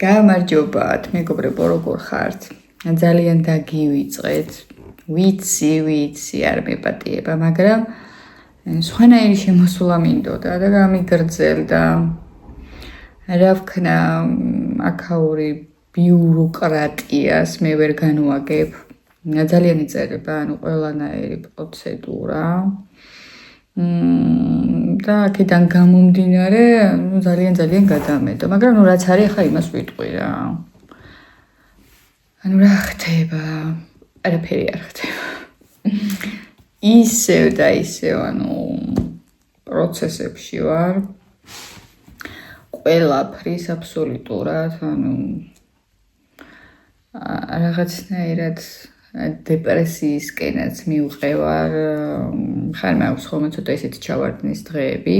გამარჯობათ, მეგობრებო, როგორ ხართ? ძალიან დაგივიწყეთ. ვიცი, არ მეპატიება, მაგრამ სხვანაირი შემოსულა მინდოდა და გამიგრძელდა. რა ვქნა, აქაური ბიუროკრატიას მე ვერ განვაგებ. ძალიან იწერება, ყველანაირი პროცედურა. და აქედან გამომდინარე, ძალიან გადამეტა, მაგრამ რაც არის, ახლა იმას ვიტყვი რა. რა ხდება? არაფერი არ ხდება. ისევ და ისევ, პროცესებში ვარ. ყველაფრის აბსოლუტურად, რაღაცნაირად დეპრესიისკენაც მივყევარ, ხარ მაქვს ხოლმე ცოტა ისეთი ჩავარდნის დღეები,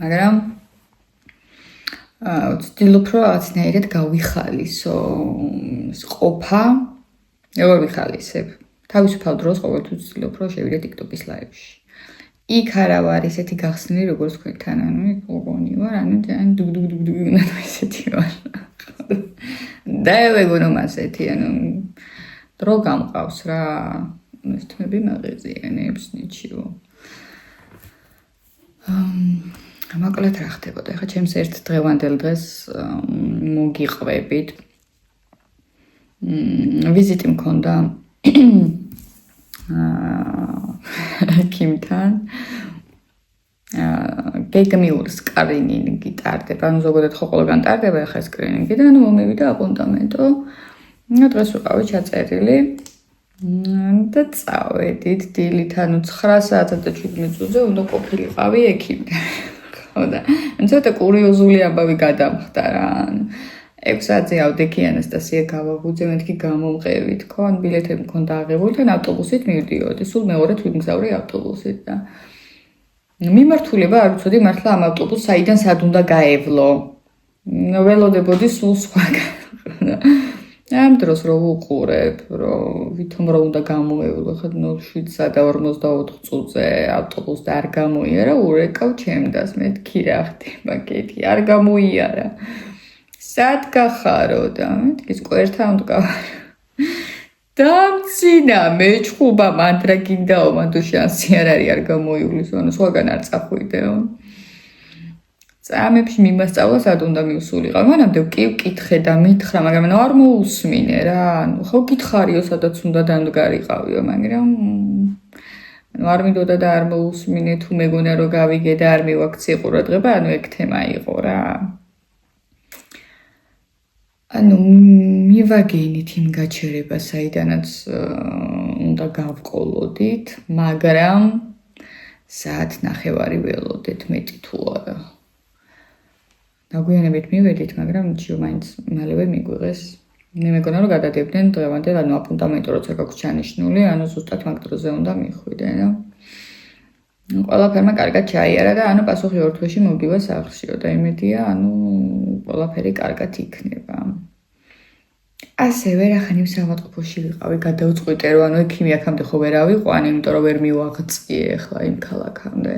მაგრამ ვცდილობ რომ რაღაცნაირად გავიხალისო ყოფა, როგორ ვიხალისებ? თავისუფალ დროს ყოველთვის ვცდილობ რომ შევიდე TikTok-ის ლაივში. იქ არა ვარ ისეთი გახსნილი, როგორც თქვენთან, იქ ოღონი ვარ, დუგ ისეთი ვარ. და ვეგონო ასეთი, დრო გამყავს რა, ეს თმები მაღეზიანებს ნიჩიო. მოკლედ რა ხდებოდა? ეხლა ჩემს ერთ დღევანდელ დღეს მოგიყვებით. ვიზიტი მქონდა ექიმთან. გეგმიურ სკრინინგი ტარდება, ზოგადად ხო ყველგან ტარდება ეხლა სკრინინგი და მომივიდა აპონტამენტო. დღეს ვიყავი ჩაწერილი და წავედით დილით, 9 საათად და 7 წუთზე უნდა ყოფილიყავი ექიმთან. ხო და ცოტა კურიოზული ამბავი გადამხდა რა. 6 საათზე ავდექი ანასტასია გავაგუძე, მეთქი გამომყევი თქო, ბილეთები მქონდა აღებული და ავტობუსით მივდიოდი. სულ მეორედ ვიმგზავრი ავტობუსით და მიმართულება არ ვიცოდი მართლა ამ ავტობუსს საიდან სად უნდა გაევლო. ველოდებოდი სულ სხვაგან. ამ დროს რო ვუყურებ, რომ ვითომ რა უნდა გამოევლო, ხა 07-სა და 54 წუთზე ავტობუსს და არ გამოიარა, ურეკავ ჩემდას, მეთქი რა ხდება, კეთი, არ გამოიარა. სად გახარო და მეთქი სკვერთან ვდგავარ. დამცინა მეჩხუბა მანდრა გინდაო, მანდ შანსი არ არის არ გამოივლის, სხვაგან არ წახვიდეო. წამებში მიმასწავლა სად უნდა მივსულიყავ. მანამდე კი ვკითხე და მითხრა, მაგრამ არ მოусმინე რა. ხო გითხარიო სადაც უნდა დამდგარიყავიო, მაგრამ არ მინდოდა და არ მოусმინე, თუ მეგონა რომ გავიგე და არ მივაქციე ყურადღება, ეგ თემა იყო რა. მივაგენით იმ გაჩერებას, საიდანაც უნდა გავყოლოდით, მაგრამ საათ ნახევარი ველოდეთ, მეტი თუ არა. დაგვიანებით მივედით, მაგრამ ნიჩიო მაინც მალევე მიგვიღეს. მე მეგონა რომ გადადებდნენ დღევანდელ, აპონტამენტო როცა გაქვს ჩანიშნული, ზუსტად მაგ დროზე უნდა მიხვიდე. ყველაფერმა კარგად ჩაიარა და პასუხი 2 თვეში მოგივა სახლშიო და იმედია, ყველაფერი კარგად იქნება. ასევე რახანი საავადმყოფოში ვიყავი, გადავწყვიტე რომ ექიმი აქამდე ხო ვერ ავიყვანი, იმიტომ რომ ვერ მივაღწიე ახლა იმ ქალაქამდე.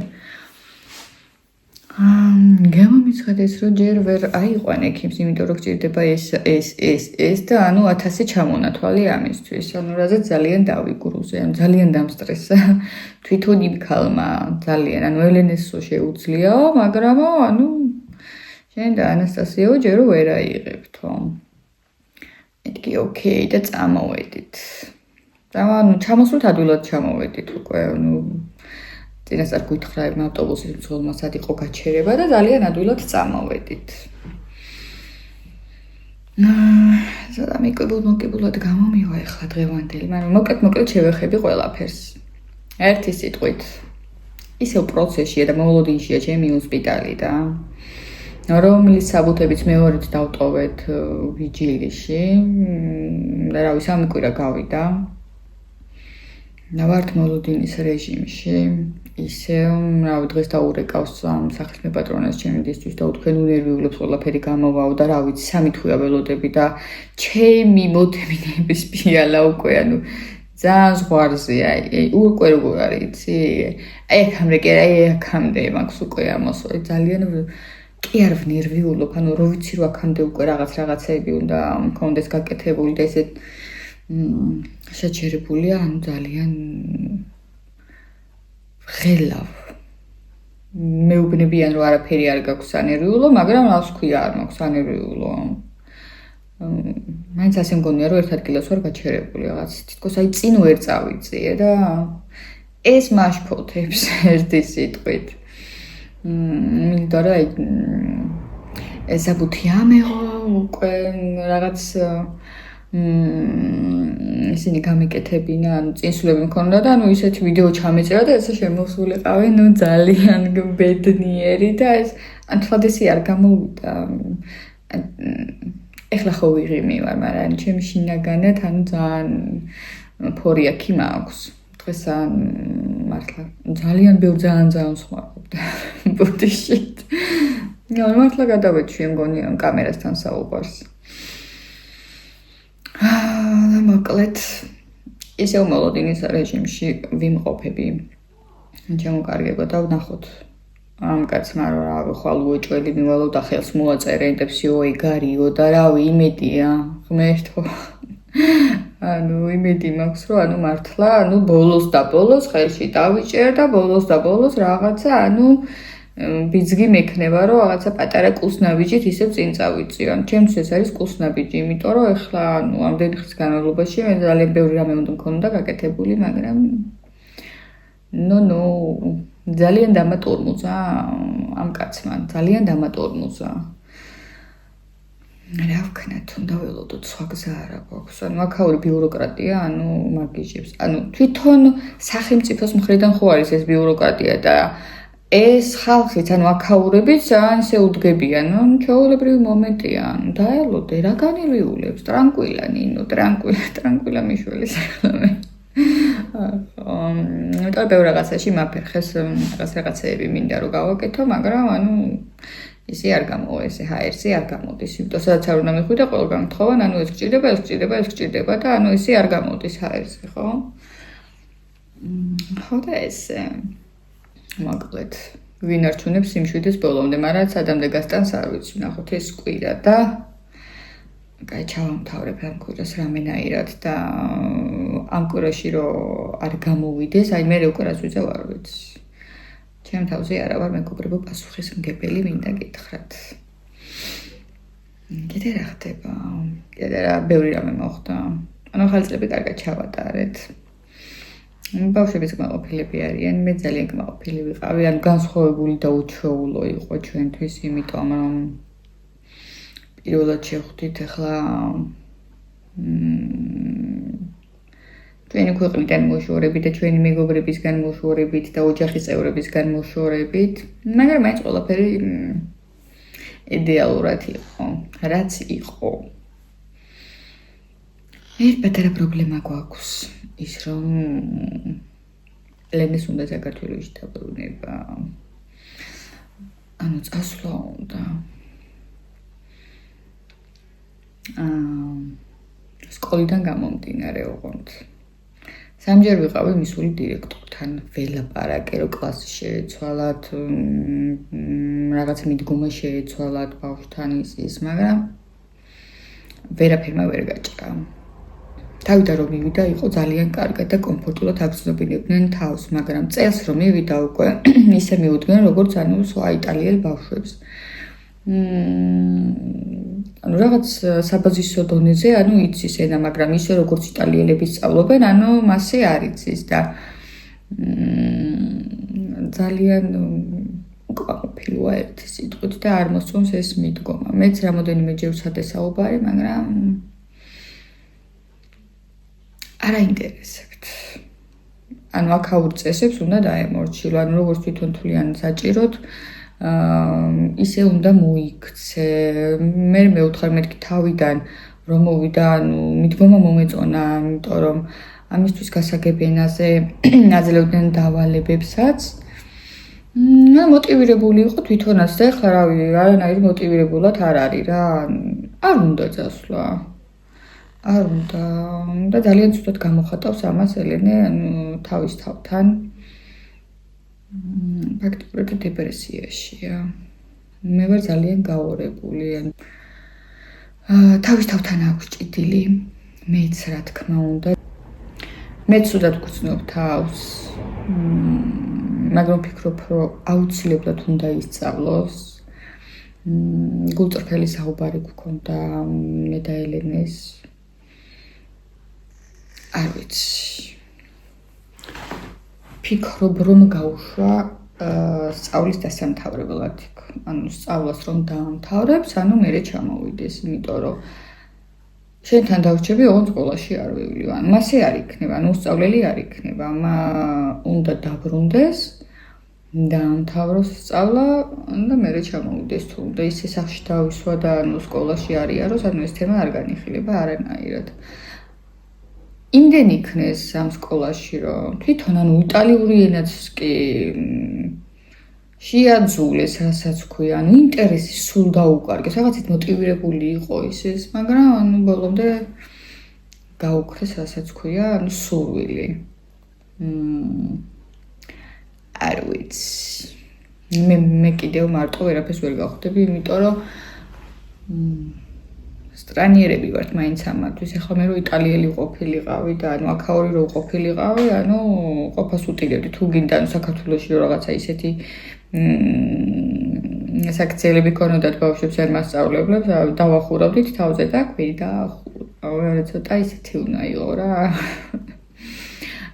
გამომიცხადეს რომ ჯერ ვერ აიყვან ექიმს, იმიტომ რომ გჭირდება ეს და 1000 ჩამონათვალი ამისთვის. რაზეც ძალიან დავიგრუზე, ძალიან დამსტრესა. თვითონ იმ ქალმა ძალიან, ელენესო შეუძლიაო, მაგრამ შენ და ანასტასიო ჯერ ვერ აიღებთო. მეთქი ოკეი და წამოვედით. ჩამოსვლით ადვილად ჩამოვედით უკვე, წინასწარ გვითხრა იმ ავტობუსის მცველმა სად იყო გაჩერება და ძალიან ადვილად წამოვედით. ზოგადად მოკებულად გამომივა ახლა დღევანდელი, მაგრამ მოკლედ შევეხები ყველაფერს. ერთი სიტყვით, ისევ პროცესია და მოლოდინშია ჩემი ჰოსპიტალი და რომლის საბუთებიც მეორედ დავტოვეთ ვიჯილიში და რა ვიცი, 3 კვირა გავიდა. ვართ მოლოდინის რეჟიმში. ისევ, დღეს დაურეკავს სახლის მეპატრონას ჩემი დისთვის და უთქვენ ნერვიულებს ყველაფერი გამოვაო და რა ვიცი, 3 თვეა ველოდები და ჩემი მოთმინების პიალა უკვე, ძალიან ზღვარზეა, უკვე როგორ არის, იცი? აი აქამდე კი არა, აი აქამდე მაქვს უკვე ამოსვლა, ძალიან კი არ ვნერვიულობ, ანუ რო ვიცი რომ აქამდე უკვე რაღაცეები უნდა მქონდეს გაკეთებული და ესეთ შეჩერებულია, ანუ ძალიან ღელავ. მეუბნებიან რომ არაფერი არ გაქვს სანერვიულო, მაგრამ რას ქვია არ მაქვს სანერვიულო. მაინც ასე მგონია რომ ერთ ადგილას ვარ გაჩერებული რაღაც თითქოს აი წინ ვერ წავიწიე და ეს მაშფოთებს ერთი სიტყვით. მინდა რა ეს აბუთიამეო უკვე რაღაც ისინი გამიკეთებინა, ანუ წინსვლები მქონდა და ანუ ისეთი ვიდეო ჩამეწერა და ესე შემოსულიყავი, ნუ ძალიან ბედნიერი და ეს ან თვად ესე არ გამოვიდა. ეხლა ხო ვიღიმი ვარ, მაგრამ ჩემი შინაგანად ანუ ძალიან ფორიაქი მაქვს. დღეს ან მართლა ძალიან ბევრ ძალიან სხვაობდა ბუდიშით. მართლა გადავეჩვი მგონია კამერასთან საუბარს. მოკლედ ისევ მოლოდინის რეჟიმში ვიმყოფები. ჩამოკარგება და ვნახოთ ამ კაცმა რა ხვალ უეჭველი მივალო და ხელს მოაწერე ინტერვიუ ეგარიო და რავი იმედია ღმერთო ანუ იმედი მაქვს რომ ანუ მართლა ანუ ბოლოს და ბოლოს ხელში დავიჭერ და ბოლოს რაღაცა ანუ ბიძგი მექნება რომ რაღაცა პატარა კუსნაბიჯით ისევ წინ წავიწიო. ან ჩემთვის ეს არის კუსნაბიჯი, იმიტომ რომ ეხლა ანუ ამდენი ხნის განმავლობაში მე ძალიან ბევრი რამე უნდა მქონოდა გაკეთებული, მაგრამ ძალიან დამატორმუზა ამ კაცმა, ძალიან დამატორმუზა. რა ვქნათ, უნდა ველოდოთ სხვა გზა არა გვაქვს. ანუ აქაური ბიუროკრატია, ანუ მაგიჟებს. ანუ თვითონ სახელმწიფოს მხრიდან ხო არის ეს ბიუროკრატია და ეს ხალხიც, ანუ აქაურებიც ან ისე უდგებიან, ანუ ჩვეულებრივი მომენტია, ანუ დაელოდე რა განილვიულებს, ტრანკვილა ნინო, ტრანკვილა მიშველის ახლა. და ბევრ რაღაცაში მაფერხეს რაღაცეები მინდა რომ გავაკეთო, მაგრამ ანუ ისე არ გამოვა, ესე ჰაერზე არ გამოდის. იმიტომ სადაც არ უნდა მიხვიდე ყველგან მთხოვან, ანუ ეს გჭირდება და ანუ ისე არ გამოდის ჰაერზე, ხო? ხო და ესე მოკლედ ვინ არჩუნებს სიმშვიდეს ბოლომდე, მაგრამ სადამდე გასტანს არ ვიცი, ნახოთ ეს კვირა და კაი ჩავამთავრებ ამ კვირას რამენაირად და ამ კვირაში რომ არ გამოვიდეს, აი მე უკვე რას ვიძავ არ ვიცი. ჩემ თავზე არა ვარ მეგობრებო პასუხისმგებელი, მინდა გითხრათ. კიდე რა ხდება? კიდე რა ბევრი რამე მოხდა. ანუ ახალი წლები კარგად ჩავატარეთ. ბავშვების კმაყოფილები არიან, მე ძალიან კმაყოფილი ვიყავი, ანუ განსხვავებული და უჩვეულო იყო ჩვენთვის, იმიტომ რომ პირველად შევხვდით ახლა ჩვენი ქვეყნიდან მოშორებით და ჩვენი მეგობრებისგან მოშორებით და ოჯახის წევრებისგან მოშორებით, მაგრამ მაინც ყველაფერი იდეალურად იყო, რაც იყო. ერთ პატარა პრობლემა გვაქვს, ის რომ ლენეს უნდა საქართველოში დაბრუნება. ანუ წასვლა უნდა. სკოლიდან გამომდინარე ოღონდ. სამჯერ ვიყავი მისული დირექტორთან, ველაპარაკე, რომ კლასი შეეცვალათ, რაღაც მიდგომა შეეცვალათ ბავშვთან ის, მაგრამ ვერაფერმა ვერ გაჭრა. თავიდან რომ მივიდა, იყო ძალიან კარგად და კომფორტულად აგრძნობინებდნენ თავს, მაგრამ წელს რომ მივიდა უკვე, ისე მიუდგნენ, როგორც ანუ სხვა იტალიელ ბავშვებს. ანუ რაღაც საბაზისო დონეზე, ანუ იცის ენა, მაგრამ ისე როგორც იტალიელები სწავლობენ, ანუ მასე არ იცის და ძალიან უკმაყოფილოა ერთი სიტყვით და არ მოსწონს ეს მიდგომა. მეც რამოდენიმეჯერ ვცადე საუბარი, მაგრამ არ აინტერესებთ. ანუ აქაურ წესებს უნდა დაემორჩილო, ანუ როგორც თვითონ თვლიან საჭიროდ, ისე უნდა მოიქცე. მე მევთხარ მეთქი თავიდან რომ მოვიდა, ანუ მიდგომა მომეწონა, იმიტომ რომ ამისთვის გასაგებენაზე აძლევდნენ დავალებებსაც. მოტივირებული იყო თვითონაც და ეხლა რავი, არანაირ მოტივირებულად არ არის რა. არ უნდა წასვლა. არ უნდა და ძალიან ცუდად გამოხატავს ამას ელენე, ანუ თავის თავთან. ფაქტობრივად დეპრესიაშია. მე ვარ ძალიან გაორებული. თავის თავთან აქვს ჭიდილი. მეც რა თქმა უნდა. მე ცუდად გვცნობ თავს. მაგრამ ვფიქრობ, რომ აუცილებლად უნდა ისწავლოს. გულწრფელი საუბარი გვქონდა მე და ელენეს. არ ვიცი. ფიქრობ, რომ გაუშვა სწავლის დასამთავრებლად. ანუ სწავლას რომ დაამთავრებს, ანუ მერე ჩამოვიდეს, იმიტომ რომ შენთან დავრჩები, ოღონდ სკოლაში არ ვივლივ. მასე არ იქნება, ანუ უსწავლელი არ იქნება. უნდა დაბრუნდეს, დაამთავროს სწავლა და მერე ჩამოვიდეს. თუ და ისე სახში დავისვა და ანუ სკოლაში არ იაროს, ანუ ეს თემა არ განიხილება არანაირად. იმდენ იქნეს ამ სკოლაში, რომ თვითონ ანუ იტალიური ენაც კი შეაძულეს, რასაც ქვია, ანუ ინტერესი სულ დაუკარგეს, რაღაცით მოტივირებული იყო ის, მაგრამ ანუ ბოლომდე გაუქრეს, რასაც ქვია, ანუ სურვილი. არ ვიცი. მე კიდევ მარტო ვერაფერს ვერ გავხდები, იმიტომ რომ სტრანიერები ვართ მაინც ამათთვის. ეხლა მე რო იტალიელი ყოფილიყავი და ანუ აქაური რო ყოფილიყავი, ანუ ყოფას უტირებდი. თუ გინდა ანუ საქართველოში რო რაღაცა ისეთი საქციელები ქონოდათ ბავშვებს არ მასწავლებლებს, დავახურავდით თავზე და კვირი დაახურავ. ცოტა ისეთი უნდა იყო რა.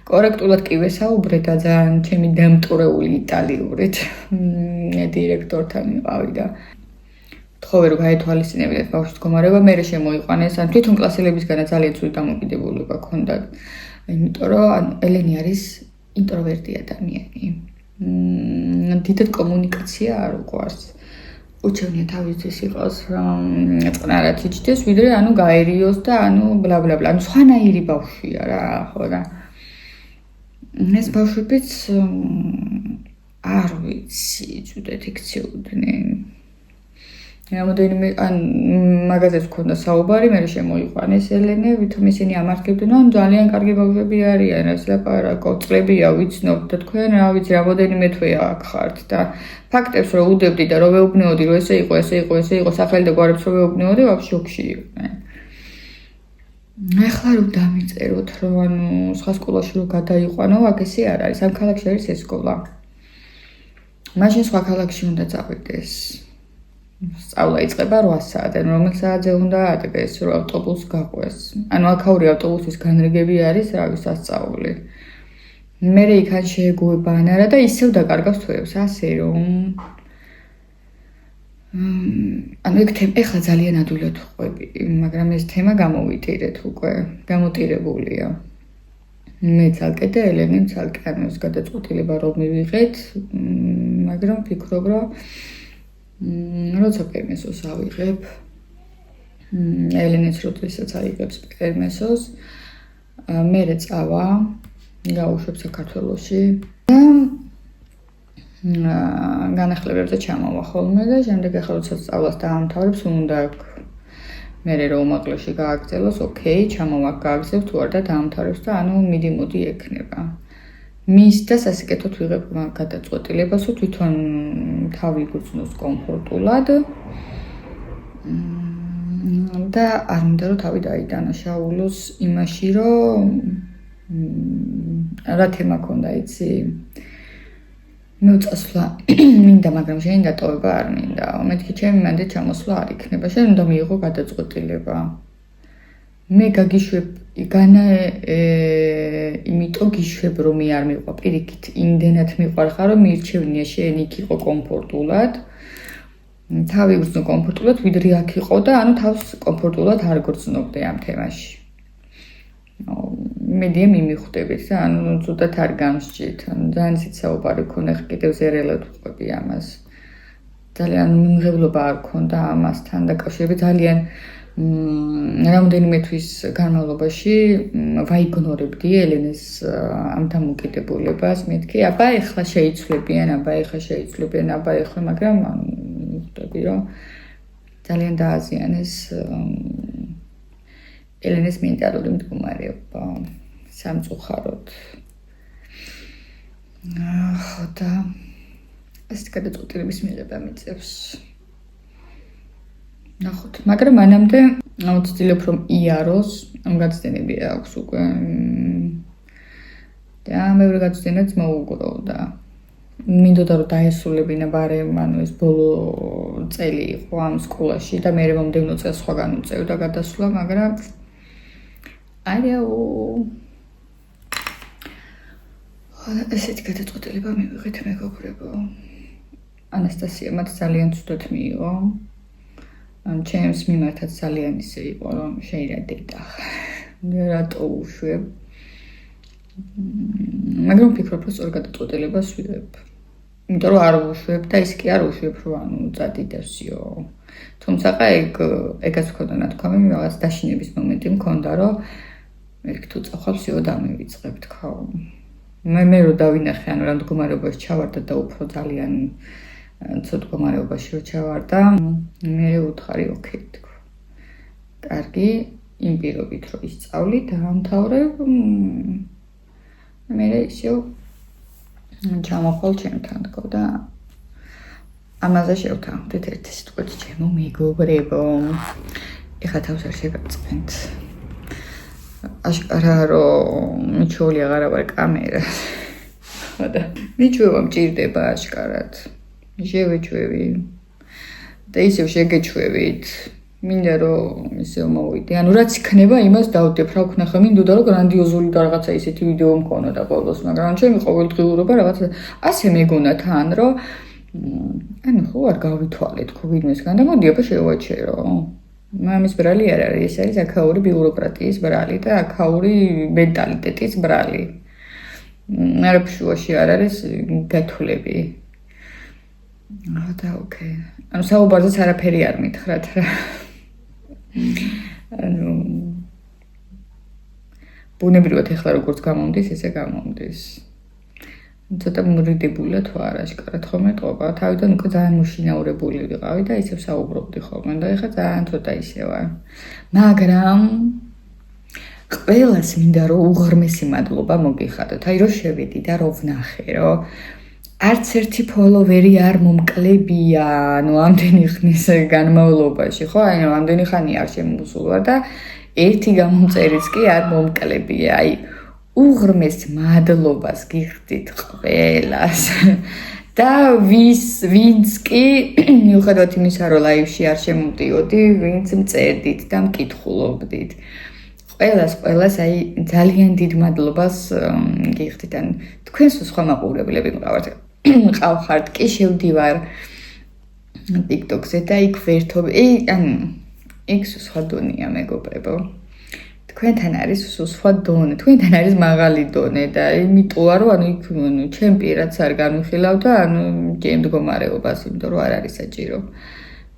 კორექტულად კი ვესაუბრე და ძალიან ჩემი დამტვრეული იტალიურით. დირექტორთან ვიყავი და თხოვე რომ გაეთვალისწინებინათ ბავშვის მდგომარეობა, მერე შემოიყვანეს. ან თვითონ კლასელებისგანაც ძალიან ცუდი დამოკიდებულება ჰქონდა. იმიტომ რომ ანუ ელენი არის ინტროვერტი ადამიანი. დიდად კომუნიკაცია არ უყვარს. უჩვენია თავისთვის იყოს წყნარად იჯდეს, ვიდრე ანუ გაერიოს და ანუ ბლა ბლა ბლა. ანუ სხვანაირი ბავშვია რა, ხო და ეს ბავშვებიც არ ვიცი, ცუდად იქცეოდნენ. რამოდენიმე ან მაგაზეც მქონდა საუბარი, მე შემოიყვანეს ელენე, ვითომ ისინი ამართლებდნენ, ანუ ძალიან კარგი ბავშვები არიან, ეს ლაპარაკო, წლებია ვიცნობთ და თქვენ რა ვიცი, რამოდენიმე თვე აქ ხართ და ფაქტებს რო უდებდი და რო ვეუბნეოდი, რომ ესე იყო, სახელი და გვარებს რო ვეუბნეოდი, ვაფშე შოქში იყვნენ. ეხლა რომ დამიწეროთ, რომ ანუ სხვა სკოლაში რო გადაიყვანო, აქ ესე არ არის, ამ ქალაქში არის ეს სკოლა. მაშინ სხვა ქალაქში უნდა წავიდეს. სწავლა იწყება 8 საათიდან, რომელ საათზე უნდა ადგეს, რომ ავტობუსს გაყვეს. ანუ აქაური ავტობუსის განრიგები არის, რავი, სასწაული. მერე იქან შეეგუება ანარა და ისევ დაკარგავს თვეებს, ასე რომ ანუ ეგ თემა ეხლა ძალიან ადვილად ვყვები, მაგრამ ეს თემა გამოვიტირეთ უკვე, გამოტირებულია. მე ცალკე და ელენე ცალკე, ანუ ეს გადაწყვეტილება რომ მივიღეთ, მაგრამ ვფიქრობ, რომ როცა პერმესოს ავიღებ, ელენეც როდესაც აიღებს პერმესოს, მერე წავა, გავუშვებ საქართველოში და განახლებებზე ჩამოვა ხოლმე და შემდეგ ახლა როცა სწავლას დაამთავრებს, უნდა მერე რომ უმაღლესში გააგრძელოს, ოკეი, ჩამოვა გააგრძელებს, თუ არ და დაამთავრებს და ანუ მიდი მოდი ექნება. მის და სასიკეთოდ ვიღებ გადაწყვეტილებას, რომ თვითონ თავი გუწნოს კომფორტულად და არ უნდა რომ თავი დაიდანაშაულოს იმაში, რომ რა თემა ქონდა, იცი? მე უწასვლა მინდა, მაგრამ შენი დატოვება არ მინდა. მეთქი ჩემი მანდე ჩამოსვლა არ იქნება. შენ უნდა მიიღო გადაწყვეტილება. მე გაგიშვებ იმიტომ გიშვებ რომ მე არ მიყვა პირიქით იმდენად მიყვარხარ რომ მირჩევნია შენ იქ იყო კომფორტულად თავი უზნო კომფორტულად ვიდრე აქ იყო და ანუ თავს კომფორტულად არ გრძნობდე ამ თემაში. მედია მიმიხვდებით და ანუ ცუდად არ გამსჭირთ. ძალიან სიცაუბარი ქონდა, კიდევ ზერელად ვყვები ამას. ძალიან მიმღებლობა არ ქონდა ამასთან დაკავშირებით, ძალიან რამდენიმე თვის განმავლობაში ვაიგნორებდი ელენეს ამ დამოკიდებულებას, მეთქი, აბა ეხლა შეიცვლებიან, მაგრამ ხვდები, რომ ძალიან დააზიანეს ელენეს მენტალური მდგომარეობა სამწუხაროდ. ხო და ასეთი გადაწყვეტილების მიღება მიწევს. ნახოთ, მაგრამ მანამდე ვცდილობ რომ იაროს, ამ გაცდენები აქვს უკვე. და მეორე გაცდენაც მოუგრო და მინდოდა რომ დაესრულებინა ბარემ, ანუ ეს ბოლო წელი იყო ამ სკოლაში და მე მომდევნო წელს სხვაგან უწევდა გადასვლა, მაგრამ ესეთი გადაწყვეტილება მივიღეთ მეგობრებო. ანასტასიამ ძალიან ცუდად მიიღო. ჩემს მიმართაც ძალიან ისე იყო, რომ შეიძლება დედა. რატო უშვებ? მაგრამ ვფიქრობ, რომ სწორ გადაწყვეტილებას ვიღებ. იმიტომ რომ არ უშვებ და ის კი არ უშვებ, რომ ანუ წადიდევსიო. თუმცა ეგაც მქონდა ნათქვამი, რაღაც დაშინების მომენტი მქონდა, რომ მერქ თუ წახვალსიო დამივიწყებ თქო. მე რო დავინახე, ანუ რა მდგომარეობაში ჩავარდა და უფრო ძალიან ცუდ მდგომარეობაში რო ჩავარდა, მე უთხარი ოკეი თქო. კარგი, იმ პირობით რომ ისწავლი, დაამთავრებ, მე ისევ ჩამოხვალ ჩემთან თქო და ამაზე შევთანხმდით ერთი სიტყვით ჩემო მეგობრებო. ეხლა თავს არ შეგაწყენთ. აშკარა რომ მიჩვეული აღარა ვარ კამერას. ხოდა მიჩვევა მჭირდება აშკარად. შევეჩვევი და ისევ შეგეჩვევით. მინდა რომ ისევ მოვიდე. ანუ რაც იქნება იმას დავდებ. რა ვქნა ხა მინდოდა რომ გრანდიოზული და რაღაცა ისეთი ვიდეო მქონოდა ყოველს, მაგრამ ჩემი ყოველდღიურობა რაღაცა ასე მეგონა თან რომ ანუ ხო არ გავითვალე თქო ვინმესგან და მოდი აბა შევაჩერო. მამის ბრალი არ არის, ეს არის აქაური ბიუროკრატიის ბრალი და აქაური მენტალიტეტის ბრალი. არაფშუაში არ არის გათვლები. და ოკეი. ანუ საუბარზეც არაფერი არ მითხრათ რა. ანუ ბუნებრივად ეხლა როგორც გამომდის, ესე გამომდის. ცოტა მრიდებულა თუ არა, აშკარად ხომ ეტყობა. თავიდან უკვე ძალიან მოშინაურებული ვიყავი და ისევ საუბრობდი ხოლმე და ეხლა ძალიან ცოტა ისე ვარ. მაგრამ ყველას მინდა რომ უღრმესი მადლობა მოგიხადოთ. აი რომ შევედი და რომ ვნახე, რომ არც ერთი ფოლოვერი არ მომკლებია, ანუ ამდენი ხნის განმავლობაში, ხო? აი ამდენი ხანი არ შემოსულვარ და ერთი გამომწერიც კი არ მომკლებია. აი უღრმეს მადლობას გიხდით ყველას. და ვინც კი მიუხედავად იმისა, რომ ლაივში არ შემოდიოდი, ვინც მწერდით და მკითხულობდით. ყველას აი ძალიან დიდ მადლობას გიხდით. ან თქვენს სხვა მაყურებლები მყავხართ კი შევდივარ TikTok-ზე და იქ ვერთობ. ანუ იქ სხვა დონეა მეგობრებო. თქვენთან არის სხვა დონე, თქვენთან არის მაღალი დონე და იმიტომ რომ ანუ იქ ჩემ პირადს არ განვიხილავ და ანუ ჩემ მდგომარეობას, იმიტომ რომ არ არის საჭირო.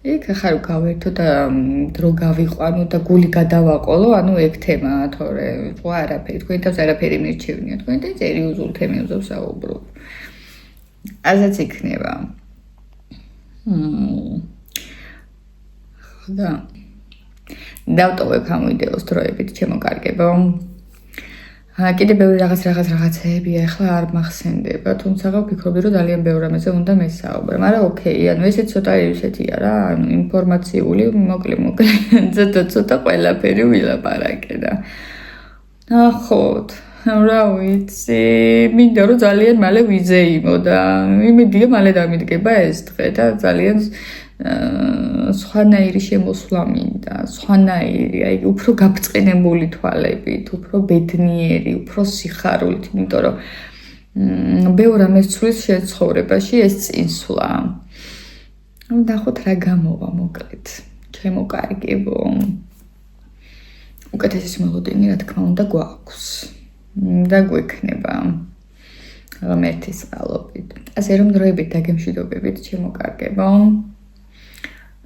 იქ ახლა გავერთო და დრო გავიყვანო და გული გადავაყოლო, ანუ ეგ თემაა, თორე სხვა არაფერი, თქვენ თავს არაფერი მირჩევნია, თქვენ და სერიოზულ თემებზე საუბრობ. ასეც იქნება. ხოდა დავტოვებ ამ ვიდეოს დროებით, ჩემო კარგებო. კიდე ბევრი რაღაცეები ახლა არ მახსენდება, თუმცა ვფიქრობდი რომ ძალიან ბევრ რამეზე უნდა მესაუბრე, მაგრამ ოკეი, ანუ ესეც ცოტა ისეთია რა, ანუ ინფორმაციული, მოკლე, ცოტა ყველაფერი ვილაპარაკე და ნახოთ, რა ვიცი, მინდა რომ ძალიან მალე ვიზეიმო და იმედია მალე დამიდგება ეს დღე და ძალიან სხვანაირი შემოსვლა მინდა, სხვანაირი, აი უფრო გაბრწყინებული თვალებით, უფრო ბედნიერი, უფრო სიხარულით, იმიტომ რომ ბევრ რამეს ცვლის ცხოვრებაში ეს წინსვლა. ნახოთ რა გამოვა მოკლედ, ჩემო კარგებო. უკეთესი მოლოდინი რა თქმა უნდა გვაქვს და გვექნება ღმერთის წყალობით. ასე რომ დროებით დაგემშვიდობებით, ჩემო კარგებო.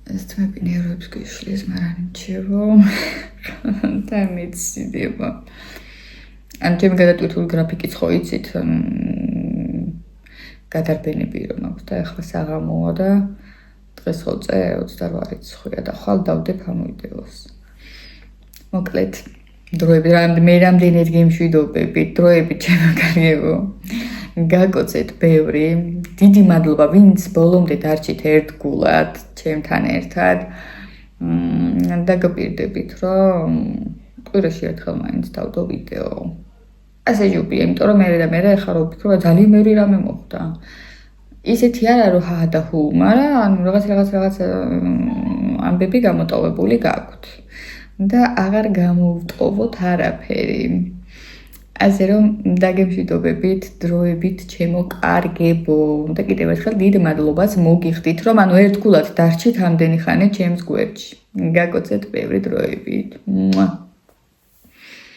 ეს თმები ნერვებს გიშლის, მაგრამ ნიჩევო და მეცდება. ან ჩემი გადატვირთული გრაფიკიც ხო იცით, გადარბენები რომ აქვს და ახლა საღამოა და დღეს 28 რიცხვია და ხვალ დავდებ ამ ვიდეოს. მოკლედ დროებით მე რამდენად გემშვიდობებით დროებით ჩემო კარგებო გაგოცეთ ბევრი დიდი მადლობა ვინც ბოლომდე დარჩით ერთგულად ჩემთან ერთად დაგაპირდებით რომ კვირაში ერთხელ მაინც დავდო ვიდეო ასე ჯობია იმიტომ რომ მე ახლა რო ვფიქრობ ძალიან ბევრი რამე მოხდა ისეთი არა რომ ჰა და ჰუ მაგრამ ანუ რაღაც ამბები გამოტოვებული გაქვთ და აღარ გამოვტოვოთ არაფერი ასე რომ დაგემშვიდობებით დროებით ჩემო კარგებო და კიდევ ერთხელ დიდ მადლობას მოგიხდით რომ ანუ ერთგულად დარჩით ამდენი ხანი ჩემს გვერდში გაგოცეთ ბევრი დროებით